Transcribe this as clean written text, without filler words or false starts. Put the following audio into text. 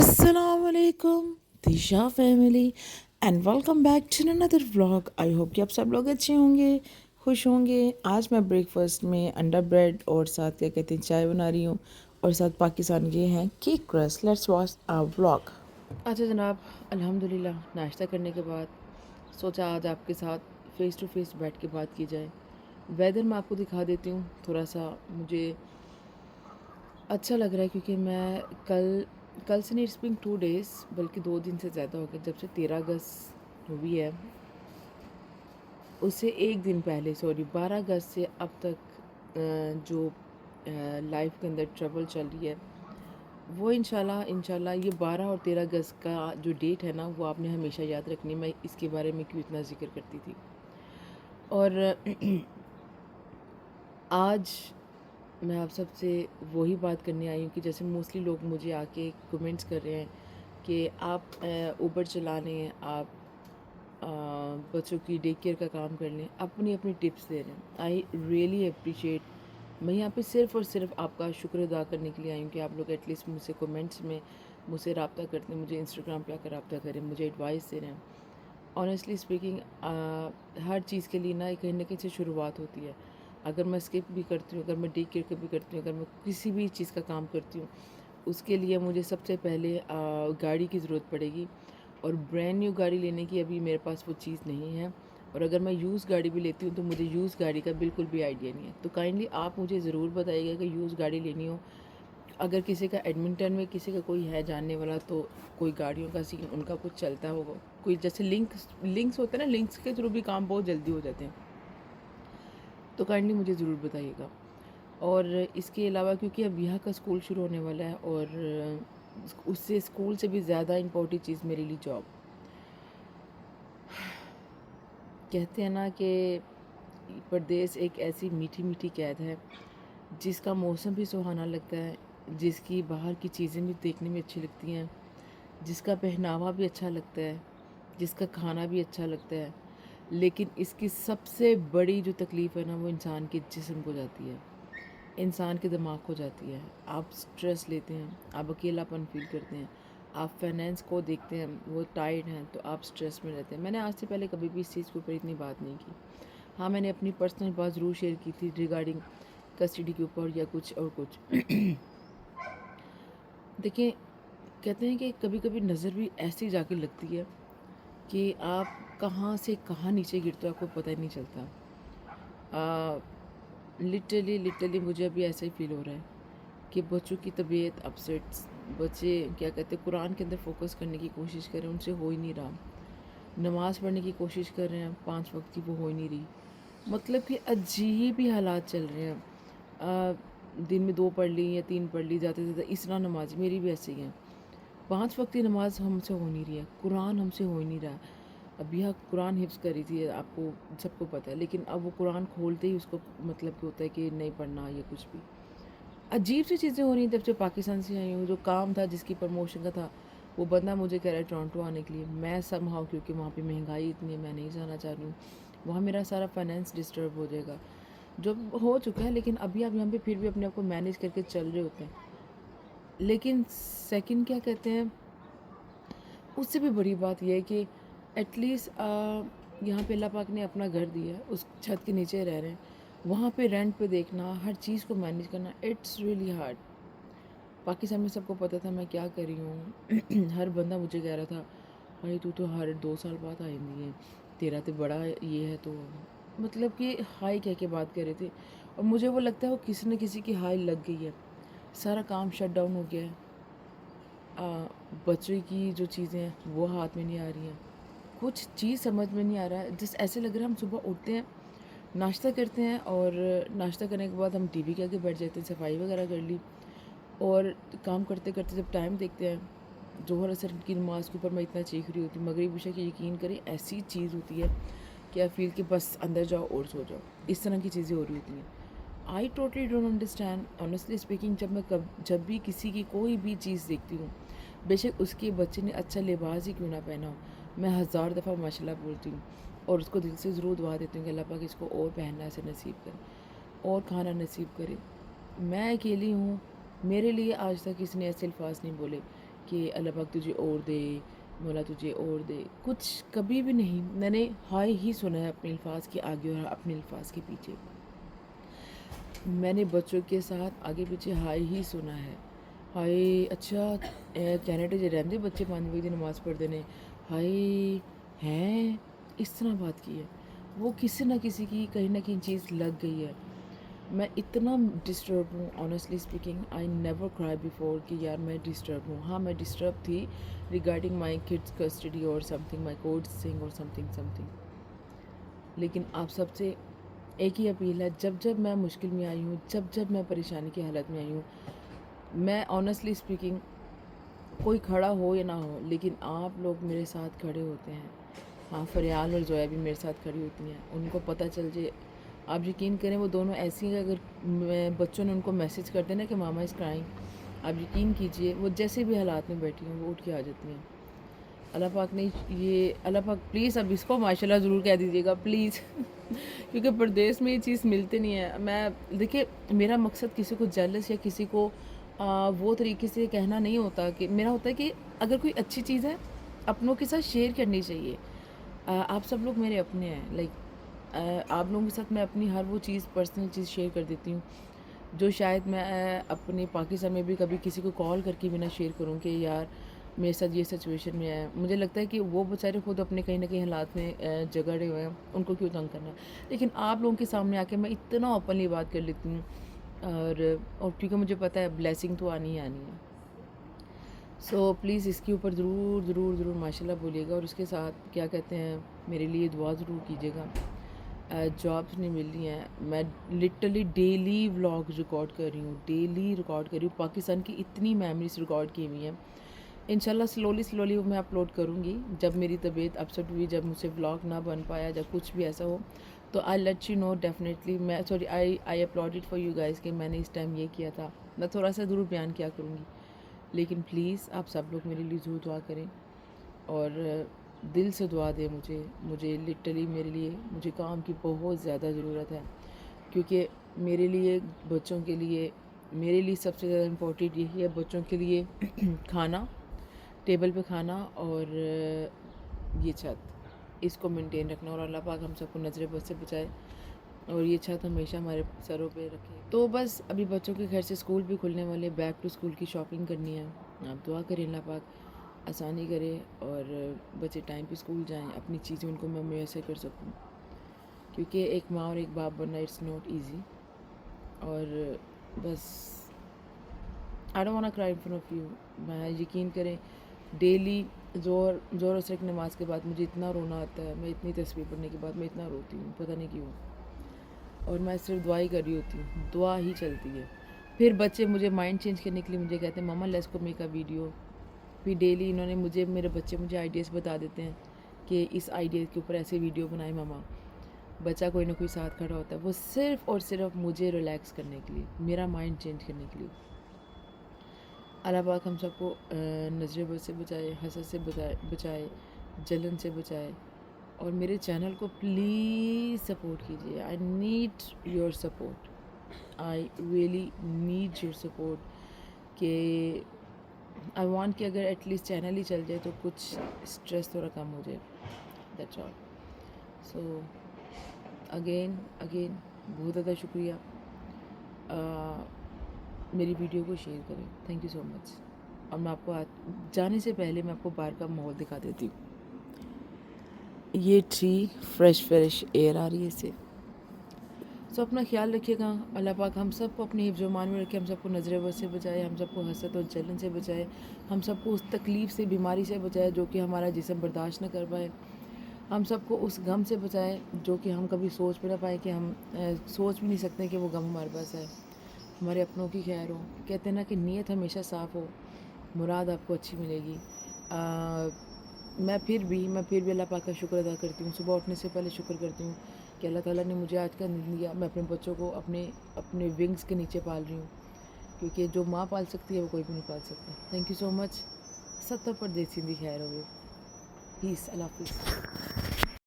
अस्सलाम वालेकुम Disha family and welcome back to another vlog. I hope कि आप सब लोग अच्छे होंगे, खुश होंगे। आज मैं ब्रेकफास्ट में अंडा ब्रेड और साथ क्या कहते हैं चाय बना रही हूँ और साथ पाकिस्तान के हैं cake crust. Let's watch our vlog. अच्छा जनाब, अल्हम्दुलिल्लाह नाश्ता करने के बाद सोचा आज आपके साथ फ़ेस टू फेस बैठ के बात की जाए। वेदर मैं आपको दिखा देती हूँ, थोड़ा सा मुझे अच्छा लग रहा है क्योंकि मैं कल कल से नहीं, इट्स बीन 2 डेज़, बल्कि 2 दिन से ज़्यादा हो गए जब से 13 अगस्त हुई है। उससे एक दिन पहले, सॉरी, 12 अगस्त से अब तक जो लाइफ के अंदर ट्रबल चल रही है वो इंशाल्लाह इंशाल्लाह ये 12 और 13 अगस्त का जो डेट है ना वो आपने हमेशा याद रखनी। मैं इसके बारे में क्यों इतना जिक्र करती थी। और आज मैं आप सबसे वही बात करने आई हूँ कि जैसे मोस्टली लोग मुझे आके कमेंट्स कर रहे हैं कि आप ऊबर चला लें, आप बच्चों की डे केयर का काम कर लें, अपनी अपनी टिप्स दे रहे हैं। I really appreciate. मैं यहाँ पे सिर्फ़ और सिर्फ आपका शुक्र अदा करने के लिए आई हूँ कि आप लोग एटलीस्ट मुझसे कमेंट्स में मुझसे रब्ता करते हैं, मुझे इंस्टाग्राम पे आकर रब्ता करें, मुझे एडवाइस दे रहे हैं। ऑनेस्टली स्पीकिंग हर चीज़ के लिए ना कहीं से शुरुआत होती है। अगर मैं स्किप भी करती हूँ, अगर मैं डे केयर का भी करती हूँ, अगर मैं किसी भी चीज़ का काम करती हूँ, उसके लिए मुझे सबसे पहले गाड़ी की ज़रूरत पड़ेगी। और ब्रांड न्यू गाड़ी लेने की अभी मेरे पास वो चीज़ नहीं है। और अगर मैं यूज़ गाड़ी भी लेती हूँ तो मुझे यूज़ गाड़ी का बिल्कुल भी आइडिया नहीं है। तो काइंडली आप मुझे ज़रूर बताइएगा कि यूज़ गाड़ी लेनी हो, अगर किसी का एडमिंटन में किसी का कोई है जानने वाला, तो कोई गाड़ियों का सीन उनका कुछ चलता होगा, कोई जैसे लिंक्स होते हैं ना, लिंक्स के थ्रू भी काम बहुत जल्दी हो जाते हैं, तो काइंडली मुझे ज़रूर बताइएगा। और इसके अलावा क्योंकि अब यहाँ का स्कूल शुरू होने वाला है और उससे स्कूल से भी ज़्यादा इम्पोर्टेंट चीज़ मेरे लिए जॉब। कहते हैं ना कि परदेस एक ऐसी मीठी मीठी कैद है जिसका मौसम भी सुहाना लगता है, जिसकी बाहर की चीज़ें भी देखने में अच्छी लगती हैं, जिसका पहनावा भी अच्छा लगता है, जिसका खाना भी अच्छा लगता है, लेकिन इसकी सबसे बड़ी जो तकलीफ़ है ना वो इंसान के जिस्म को जाती है, इंसान के दिमाग को जाती है। आप स्ट्रेस लेते हैं, आप अकेलापन फील करते हैं, आप फाइनेंस को देखते हैं वो टाइट हैं तो आप स्ट्रेस में रहते हैं। मैंने आज से पहले कभी भी इस चीज़ के ऊपर इतनी बात नहीं की। हाँ, मैंने अपनी पर्सनल बात ज़रूर शेयर की थी रिगार्डिंग कस्टडी के ऊपर या कुछ और कुछ। देखिए, कहते हैं कि कभी कभी नज़र भी ऐसी जाके लगती है कि आप कहाँ से कहाँ नीचे गिरते हो आपको पता ही नहीं चलता। लिटरली मुझे अभी ऐसा ही फील हो रहा है कि बच्चों की तबीयत अपसेट्स, बच्चे क्या कहते हैं कुरान के अंदर फोकस करने की कोशिश कर रहे हैं, उनसे हो ही नहीं रहा। नमाज़ पढ़ने की कोशिश कर रहे हैं 5 वक्त की, वो हो ही नहीं रही। मतलब कि अजीब ही हालात चल रहे हैं। दिन में 2 पढ़ ली या 3 पढ़ ली, जाते ज़्यादा इसरा नमाज मेरी भी ऐसी ही है। 5 वक्त की नमाज हमसे हो नहीं रही है, कुरान हमसे हो ही नहीं रहा। अभी हाँ कुरान हिफ्ज़ करी थी, आपको सबको पता है, लेकिन अब वो कुरान खोलते ही उसको मतलब कि होता है कि नहीं पढ़ना या कुछ भी। अजीब सी चीज़ें हो रही हैं जब से पाकिस्तान से आई हूँ। जो काम था जिसकी प्रमोशन का था वो बंदा मुझे कह रहा है टोरंटो आने के लिए। मैं समहाउ क्योंकि वहाँ पे महंगाई इतनी है मैं नहीं जाना चाह रही हूँ, वहाँ मेरा सारा फाइनेंस डिस्टर्ब हो जाएगा, जो हो चुका है। लेकिन अभी आप यहाँ पे फिर भी अपने आप को मैनेज करके चल रहे होते हैं। लेकिन सेकंड क्या कहते हैं, उससे भी बड़ी बात यह है कि एटलीस्ट यहाँ पे अल्लाह पाक ने अपना घर दिया है, उस छत के नीचे रह रहे हैं, वहाँ पे रेंट पे देखना, हर चीज़ को मैनेज करना, इट्स रियली हार्ड। पाकिस्तान में सबको पता था मैं क्या कर रही हूँ। हर बंदा मुझे कह रहा था भाई तू तो हर 2 साल बाद आएंगी है, तेरा तो बड़ा ये है, तो मतलब कि हाई कह के बात कर रहे थे। और मुझे वो लगता है वो किसी न किसी की हाई लग गई है, सारा काम शट डाउन हो गया है। बच्चे की जो चीज़ें हैं वो हाथ में नहीं आ रही हैं, कुछ चीज़ समझ में नहीं आ रहा है। जिस ऐसे लग रहा है हम सुबह उठते हैं, नाश्ता करते हैं और नाश्ता करने के बाद हम टीवी के आगे बैठ जाते हैं, सफाई वगैरह कर ली, और काम करते करते जब टाइम देखते हैं जोहर असर की नमाज़ के ऊपर मैं इतना चीख रही होती हूँ, मगरिब इशा की यकीन करें ऐसी चीज़ होती है कि आप फील कि बस अंदर जाओ और सो जाओ, इस तरह की चीज़ें हो रही होती हैं। I totally don't understand honestly speaking. जब भी किसी की कोई भी चीज़ देखती हूँ, बेशक उसके बच्चे ने अच्छा लिबास ही क्यों ना पहना हो, मैं हज़ार दफ़ा माशाल्लाह बोलती हूँ और उसको दिल से ज़रूर दुआ देती हूँ कि अल्लाह पाक इसको और पहनना ऐसे नसीब करे और खाना नसीब करे। मैं अकेली हूँ, मेरे लिए आज तक किसी ने ऐसे अल्फाज नहीं बोले کہ اللہ پاک تجھے اور دے، مولا تجھے اور دے، کچھ کبھی بھی نہیں. میں نے ہائے ہی سنا ہے اپنے الفاظ کے آگے اور اپنے الفاظ کے پیچھے. میں نے بچوں کے ساتھ آگے پیچھے ہائے ہی سنا ہے. ہائے اچھا کینیڈا جے رہندے بچے 5 بجے دی نماز پڑھتے ہیں، ہائے ہیں اس طرح بات کی ہے. وہ کسی نہ کسی کی کہیں نہ کہیں چیز لگ گئی ہے. میں اتنا ڈسٹرب ہوں آنیسٹلی اسپیکنگ. آئی نیور کرائی بیفور کہ یار میں ڈسٹرب ہوں. ہاں میں ڈسٹرب تھی ریگارڈنگ مائی کڈس کسٹڈی اور سم تھنگ، مائی کوڈ سنگ اور سم تھنگ. لیکن آپ سب سے ایک ہی اپیل ہے، جب جب میں مشکل میں آئی ہوں، جب جب میں پریشانی کی حالت میں آئی ہوں، میں آنیسٹلی اسپیکنگ کوئی کھڑا ہو یا نہ ہو لیکن آپ لوگ میرے ساتھ کھڑے ہوتے ہیں. ہاں فریال اور زویا بھی میرے ساتھ کھڑی ہوتی ہیں. ان کو پتہ چل جائے، آپ یقین کریں وہ دونوں ایسی ہیں کہ اگر بچوں نے ان کو میسج کر دینا کہ ماما از کرائنگ، آپ یقین کیجئے وہ جیسے بھی حالات میں بیٹھی ہوں وہ اٹھ کے آ جاتی ہیں. اللہ پاک نے یہ، اللہ پاک پلیز اب اس کو ماشاءاللہ ضرور کہہ دیجیے گا پلیز کیونکہ پردیس میں یہ چیز ملتی نہیں ہے. میں دیکھیں میرا مقصد کسی کو جیلس یا کسی کو وہ طریقے سے کہنا نہیں ہوتا، کہ میرا ہوتا ہے کہ اگر کوئی اچھی چیز ہے اپنوں کے ساتھ شیئر کرنی چاہیے. آپ سب لوگ میرے اپنے ہیں، لائک آپ لوگوں کے ساتھ میں اپنی ہر وہ چیز پرسنل چیز شیئر کر دیتی ہوں جو شاید میں اپنے پاکستان میں بھی کبھی کسی کو کال کر کے بھی نہ شیئر کروں کہ یار میرے ساتھ یہ سچویشن میں ہے. مجھے لگتا ہے کہ وہ بیچارے خود اپنے کہیں نہ کہیں حالات میں جگڑے ہوئے ہیں، ان کو کیوں تنگ کرنا. لیکن آپ لوگوں کے سامنے آ کے میں اتنا اوپنلی بات کر لیتی ہوں، اور کیونکہ مجھے پتہ ہے بلیسنگ تو آنی ہی آنی ہے. سو پلیز اس کے اوپر ضرور ضرور ضرور ماشاءاللہ بولیے گا. اور اس کے ساتھ کیا کہتے ہیں میرے لیے دعا ضرور کیجیے گا. جابس نہیں مل رہی ہیں، میں لٹرلی ڈیلی ولاگ ریکارڈ کر رہی ہوں، ڈیلی ریکارڈ کر رہی ہوں. پاکستان کی اتنی میموریز ریکارڈ کی ہوئی ہیں. انشاءاللہ سلولی میں اپلوڈ کروں گی. جب میری طبیعت اپسٹ ہوئی، جب مجھ سے ولاگ نہ بن پایا، جب کچھ بھی ایسا ہو تو I let you know definitely. میں sorry I upload for you guys کہ میں نے اس ٹائم یہ کیا تھا. میں تھوڑا سا ضرور بیان کیا کروں گی، لیکن پلیز آپ سب لوگ میرے لیے ضرور دعا کریں اور دل سے دعا دیں مجھے لٹرلی میرے لیے مجھے کام کی بہت زیادہ ضرورت ہے. کیونکہ میرے لیے بچوں کے لیے میرے لیے سب سے زیادہ امپورٹنٹ یہی ہے، بچوں کے لیے کھانا، ٹیبل پہ کھانا اور یہ چھت، اس کو مینٹین رکھنا. اور اللہ پاک ہم سب کو نظر بد سے بچائے اور یہ چھت ہمیشہ ہمارے سروں پہ رکھے. تو بس ابھی بچوں کے گھر سے اسکول بھی کھلنے والے، بیک ٹو اسکول کی شاپنگ کرنی ہے. آپ دعا کریں اللہ پاک آسانی کرے اور بچے ٹائم پہ اسکول جائیں، اپنی چیزیں ان کو میں میسر کر سکوں. کیونکہ ایک ماں اور ایک باپ بننا اٹس ناٹ ایزی. اور بس آئی ڈونٹ وانٹ کرائی ان فرنٹ آف یو. میں یقین کریں ڈیلی زور اثر کی نماز کے بعد مجھے اتنا رونا آتا ہے، میں اتنی تسبیح پڑھنے کے بعد میں اتنا روتی ہوں، پتہ نہیں کیوں. اور میں صرف دعا ہی کر رہی ہوتی ہوں، دعا ہی چلتی ہے. پھر بچے مجھے مائنڈ چینج کرنے کے لیے مجھے کہتے ہیں mama let's go make a video. پھر ڈیلی انہوں نے میرے بچے مجھے آئیڈیاز بتا دیتے ہیں کہ اس آئیڈیا کے اوپر ایسے ویڈیو بنائے ماما. بچہ کوئی نہ کوئی ساتھ کھڑا ہوتا ہے، وہ صرف اور صرف مجھے ریلیکس کرنے کے لیے، میرا مائنڈ چینج کرنے کے لیے. اللہ پاک ہم سب کو نظر بد سے بچائے، حسد سے بچائے، جلن سے بچائے. اور میرے چینل کو پلیز سپورٹ کیجیے. I need your support, I really need your support. کہ آئی وانٹ کہ اگر ایٹ لیسٹ چینل ہی چل جائے تو کچھ اسٹریس تھوڑا کم ہو جائے. That's all. سو اگین بہت زیادہ شکریہ. میری ویڈیو کو شیئر کریں. تھینک یو سو مچ. اور میں آپ کو جانے سے پہلے میں آپ کو باہر کا ماحول دکھا دیتی ہوں. یہ ٹری فریش ایئر آ رہی ہے اس سے. سو اپنا خیال رکھیے گا. اللہ پاک ہم سب کو اپنے حفظ و امان میں رکھے، ہم سب کو نظر بد سے بچائے، ہم سب کو حسد اور جلن سے بچائے، ہم سب کو اس تکلیف سے، بیماری سے بچائے جو کہ ہمارا جسم برداشت نہ کر پائے. ہم سب کو اس غم سے بچائے جو کہ ہم کبھی سوچ بھی نہ پائے، کہ ہم سوچ بھی نہیں سکتے کہ وہ غم ہمارے پاس ہے. ہمارے اپنوں کی خیر ہو. کہتے ہیں نا کہ نیت ہمیشہ صاف ہو، مراد آپ کو اچھی ملے گی. میں پھر بھی اللہ پاک کا شکر ادا کرتی ہوں. صبح اٹھنے سے پہلے شکر کرتی ہوں کہ اللہ تعالیٰ نے مجھے آج کا دن دیا. میں اپنے بچوں کو اپنے ونگز کے نیچے پال رہی ہوں، کیونکہ جو ماں پال سکتی ہے وہ کوئی بھی نہیں پال سکتا. تھینک یو سو مچ. 70 پردیسی دی خیر ہوگی. پیس. اللہ حافظ.